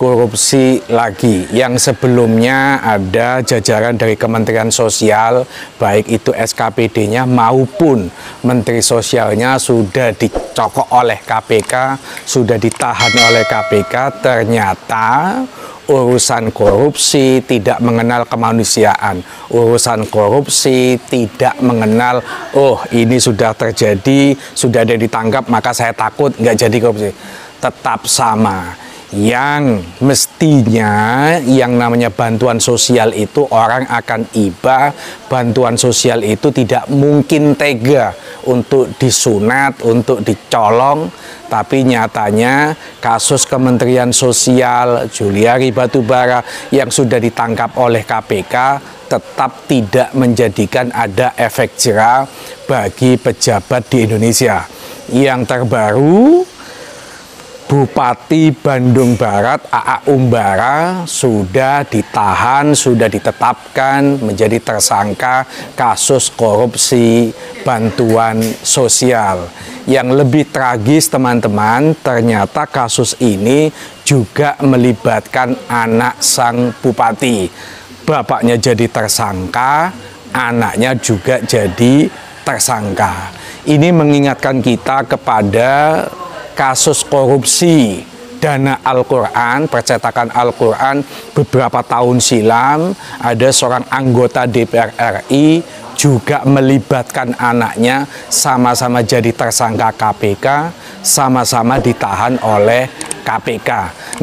korupsi lagi. Yang sebelumnya ada jajaran dari Kementerian Sosial, baik itu SKPD-nya maupun Menteri Sosialnya sudah dicokok oleh KPK, sudah ditahan oleh KPK. Ternyata urusan korupsi tidak mengenal kemanusiaan, urusan korupsi tidak mengenal, oh ini sudah terjadi, sudah ada ditangkap, maka saya takut nggak jadi korupsi. Tetap sama. Yang mestinya yang namanya bantuan sosial itu orang akan iba, bantuan sosial itu tidak mungkin tega untuk disunat, untuk dicolong, tapi nyatanya kasus Kementerian Sosial Juliari Batubara yang sudah ditangkap oleh KPK tetap tidak menjadikan ada efek jera bagi pejabat di Indonesia. Yang terbaru, Bupati Bandung Barat A.A. Umbara sudah ditahan, sudah ditetapkan menjadi tersangka kasus korupsi bantuan sosial. Yang lebih tragis teman-teman, ternyata kasus ini juga melibatkan anak sang bupati. Bapaknya jadi tersangka, anaknya juga jadi tersangka. Ini mengingatkan kita kepada kasus korupsi dana Al-Quran, percetakan Al-Quran beberapa tahun silam. Ada seorang anggota DPR RI juga melibatkan anaknya, sama-sama jadi tersangka KPK, sama-sama ditahan oleh KPK.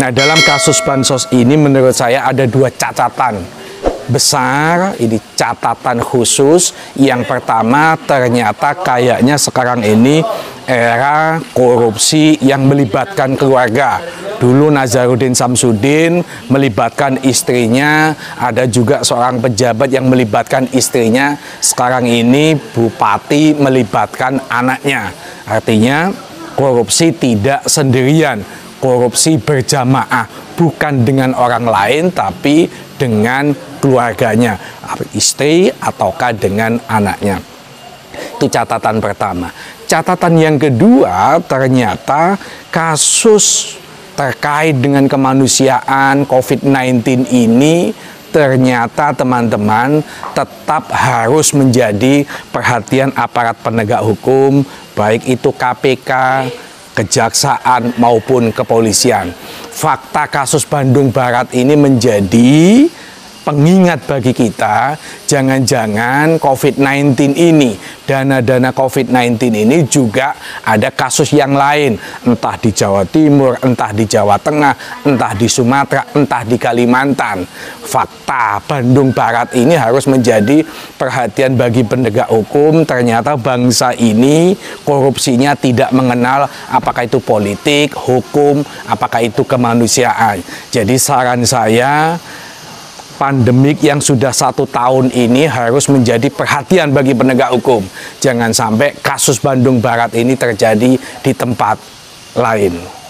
Nah, dalam kasus bansos ini menurut saya ada dua catatan besar, ini catatan khusus. Yang pertama, ternyata kayaknya sekarang ini era korupsi yang melibatkan keluarga. Dulu Nazarudin Samsudin melibatkan istrinya, ada juga seorang pejabat yang melibatkan istrinya. Sekarang ini bupati melibatkan anaknya. Artinya korupsi tidak sendirian, korupsi berjamaah, bukan dengan orang lain tapi dengan keluarganya, istri ataukah dengan anaknya. Itu catatan pertama. Catatan yang kedua, ternyata kasus terkait dengan kemanusiaan COVID-19 ini ternyata teman-teman tetap harus menjadi perhatian aparat penegak hukum, baik itu KPK, kejaksaan maupun kepolisian. Fakta kasus Bandung Barat ini menjadi pengingat bagi kita, jangan-jangan COVID-19 ini, dana-dana COVID-19 ini juga ada kasus yang lain, entah di Jawa Timur, entah di Jawa Tengah, entah di Sumatera, entah di Kalimantan. Fakta Bandung Barat ini harus menjadi perhatian bagi penegak hukum. Ternyata bangsa ini korupsinya tidak mengenal apakah itu politik, hukum, apakah itu kemanusiaan. Jadi saran saya, pandemik yang sudah 1 tahun ini harus menjadi perhatian bagi penegak hukum. Jangan sampai kasus Bandung Barat ini terjadi di tempat lain.